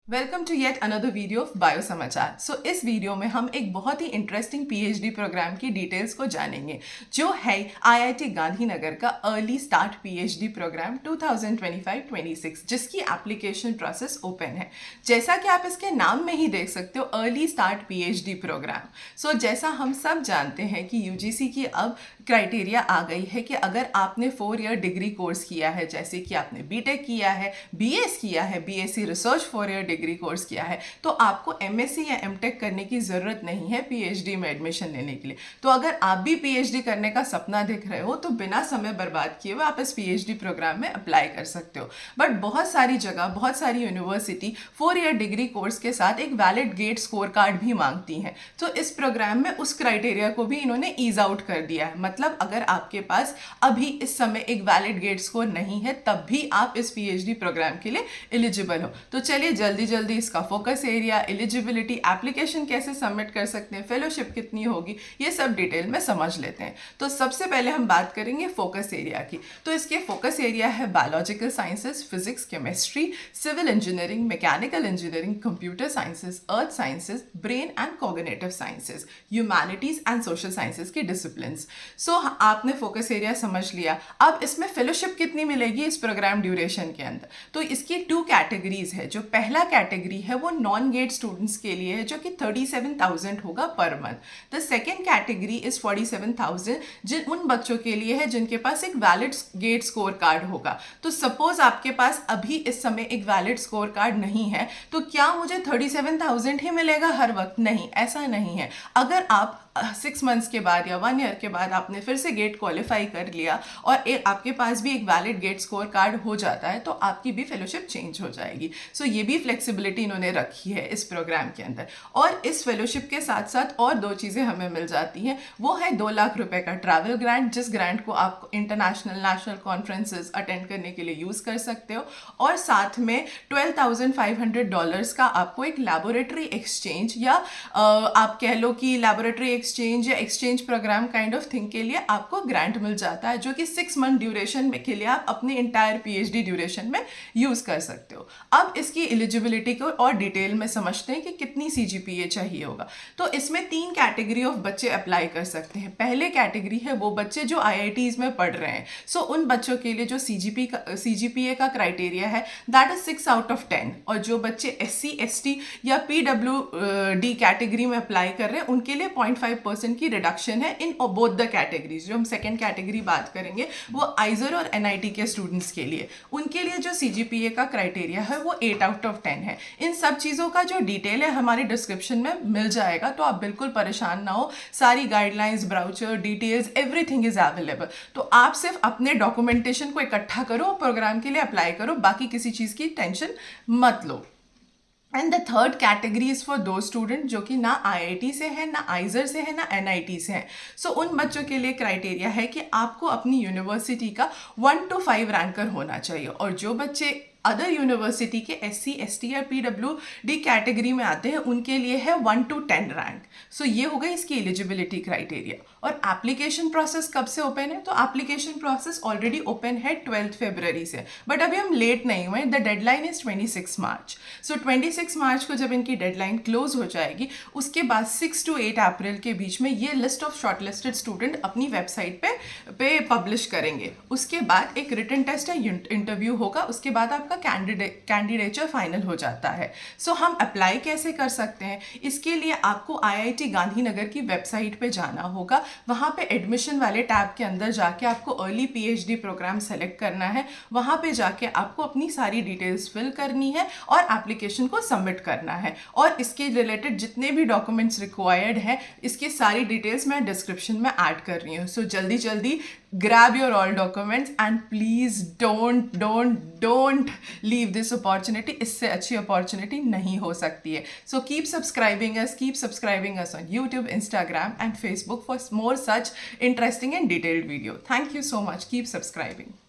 Welcome to yet another video of bio समाचार। So इस video में हम एक बहुत ही इंटरेस्टिंग पीएचडी प्रोग्राम की डिटेल्स को जानेंगे जो है आईआईटी गांधीनगर का अर्ली स्टार्ट पीएचडी प्रोग्राम 2025-26 जिसकी एप्लीकेशन प्रोसेस ओपन है। जैसा कि आप इसके नाम में ही देख सकते हो, अर्ली स्टार्ट पीएचडी प्रोग्राम। सो जैसा हम सब जानते हैं कि यूजीसी की अब क्राइटेरिया आ गई है कि अगर आपने 4 ईयर डिग्री कोर्स किया है, जैसे कि आपने बीटेक किया है, बीएस किया है, BSc research 4 year degree course किया है, तो आपको एमएससी या एमटेक करने की ज़रूरत नहीं है पीएचडी में एडमिशन लेने के लिए। तो अगर आप भी पीएचडी करने का सपना देख रहे हो तो बिना समय बर्बाद किए हुए आप इस पीएचडी प्रोग्राम में अप्लाई कर सकते हो। बट बहुत सारी जगह, बहुत सारी यूनिवर्सिटी 4 ईयर डिग्री कोर्स के साथ एक वैलिड गेट स्कोर कार्ड भी मांगती हैं। तो इस प्रोग्राम में उस क्राइटेरिया को भी इन्होंने ईज आउट कर दिया है। मतलब अगर आपके पास अभी इस समय एक वैलिड गेट स्कोर नहीं है तब भी आप इस पीएचडी प्रोग्राम के लिए एलिजिबल हो। तो चलिए जल्दी इसका फोकस एरिया, एलिजिबिलिटी, एप्लीकेशन कैसे सबमिट कर सकते हैं, फेलोशिप कितनी होगी, ये सब डिटेल में समझ लेते हैं। तो सबसे पहले हम बात करेंगे फोकस एरिया की। तो इसके फोकस एरिया है biological sciences, physics, chemistry, civil engineering, mechanical engineering, computer sciences, earth sciences, brain and cognitive sciences, humanities and social sciences की डिसिप्लिन। सो आपने फोकस एरिया समझ लिया। अब इसमें फेलोशिप कितनी मिलेगी इस प्रोग्राम ड्यूरेशन के अंदर? तो इसकी 2 कैटेगरीज है। जो पहला कैटेगरी है वो नॉन गेट स्टूडेंट्स के लिए है जो कि 37,000 होगा per month. The second category is 47,000 उन बच्चों के लिए है जिनके पास एक वैलिड गेट स्कोर कार्ड होगा। तो सपोज आपके पास अभी इस समय एक वैलिड स्कोर कार्ड नहीं है तो क्या मुझे 37,000 ही मिलेगा हर वक्त? नहीं, ऐसा नहीं है। अगर आप 6 मंथ्स के बाद या 1 ईयर के बाद आपने फिर से गेट क्वालिफाई कर लिया और आपके पास भी एक वैलिड गेट स्कोर कार्ड हो जाता है तो आपकी भी फेलोशिप चेंज हो जाएगी। सो ये भी फ्लेक्सिबिलिटी इन्होंने रखी है इस प्रोग्राम के अंदर। और इस फेलोशिप के साथ साथ और 2 चीज़ें हमें मिल जाती हैं। वो है 2 लाख रुपए का ट्रैवल ग्रांट, जिस ग्रांट को आप इंटरनेशनल नेशनल कॉन्फ्रेंसेज अटेंड करने के लिए यूज़ कर सकते हो। और साथ में $12,500 का आपको एक लैबोरेटरी एक्सचेंज या आप कह लो कि लैबोरेटरी एक्सचेंज या exchange program kind of thing के लिए आपको ग्रांट मिल जाता है जो कि 6 मंथ ड्यूरेशन के लिए आप अपने इंटायर पीएचडी ड्यूरेशन में यूज़ कर सकते हो। अब इसकी एलिजिबिलिटी को और डिटेल में समझते हैं कि कितनी सीजीपीए चाहिए होगा। तो इसमें 3 कैटेगरी ऑफ बच्चे अप्लाई कर सकते हैं। पहले कैटेगरी है वो बच्चे जो आईआईटीज में पढ़ रहे हैं। सो उन बच्चों के लिए जो सीजीपीए का क्राइटेरिया है दैट इज 6 आउट ऑफ 10। और जो बच्चे एससी, एसटी या पीडब्ल्यूडी कैटेगरी में अप्लाई कर रहे हैं उनके लिए 0.5% की रिडक्शन है इन बोथ द कैटेगरीज। जो हम सेकेंड कैटेगरी बात करेंगे वो आइजर और एनआईटी के स्टूडेंट्स के लिए, उनके लिए जो सीजीपीए का क्राइटेरिया है वो 8 आउट ऑफ 10 है। इन सब चीज़ों का जो डिटेल है हमारी डिस्क्रिप्शन में मिल जाएगा, तो आप बिल्कुल परेशान ना हो। सारी guidelines, brochure details, everything is available. तो आप सिर्फ अपने डॉक्यूमेंटेशन को इकट्ठा करो, प्रोग्राम के लिए अप्लाई करो, बाकी किसी चीज़ की टेंशन मत लो। And the third category is for दो स्टूडेंट जो कि ना आईआईटी से है, ना आइजर से है, ना एनआईटी से है। सो उन बच्चों के लिए क्राइटेरिया है कि आपको अपनी यूनिवर्सिटी का 1 to 5 रैंकर होना चाहिए। और जो बच्चे अदर यूनिवर्सिटी के एससी, एसटी या पीडब्ल्यूडी कैटेगरी में आते हैं उनके लिए है 1 to 10 रैंक। सो ये हो गई इसकी एलिजिबिलिटी क्राइटेरिया। और एप्लीकेशन प्रोसेस कब से ओपन है? तो एप्लीकेशन प्रोसेस ऑलरेडी ओपन है 12 फरवरी से, बट अभी हम लेट नहीं हुए। द डेडलाइन इज 26 मार्च। सो 26 मार्च को जब इनकी डेडलाइन क्लोज हो जाएगी उसके बाद 6 to 8 अप्रैल के बीच में ये लिस्ट ऑफ शॉर्टलिस्टेड स्टूडेंट अपनी वेबसाइट पे पब्लिश करेंगे। उसके बाद एक रिटन टेस्ट या इंटरव्यू होगा, उसके बाद आपका कैंडिडेचर फाइनल हो जाता है। सो हम अप्लाई कैसे कर सकते हैं? इसके लिए आपको आईआईटी गांधीनगर की वेबसाइट पे जाना होगा। वहाँ पे एडमिशन वाले टैब के अंदर जाके आपको अर्ली पीएचडी प्रोग्राम सेलेक्ट करना है। वहाँ पे जाके आपको अपनी सारी डिटेल्स फिल करनी है और एप्लीकेशन को सबमिट करना है। और इसके रिलेटेड जितने भी डॉक्यूमेंट्स रिक्वायर्ड हैं इसकी सारी डिटेल्स मैं डिस्क्रिप्शन में ऐड कर रही हूँ। सो जल्दी grab your all documents and please don't leave this opportunity। इससे अच्छी अपॉर्चुनिटी नहीं हो सकती है। So keep subscribing us on YouTube, Instagram and Facebook for more such interesting and detailed video. Thank you so much. Keep subscribing.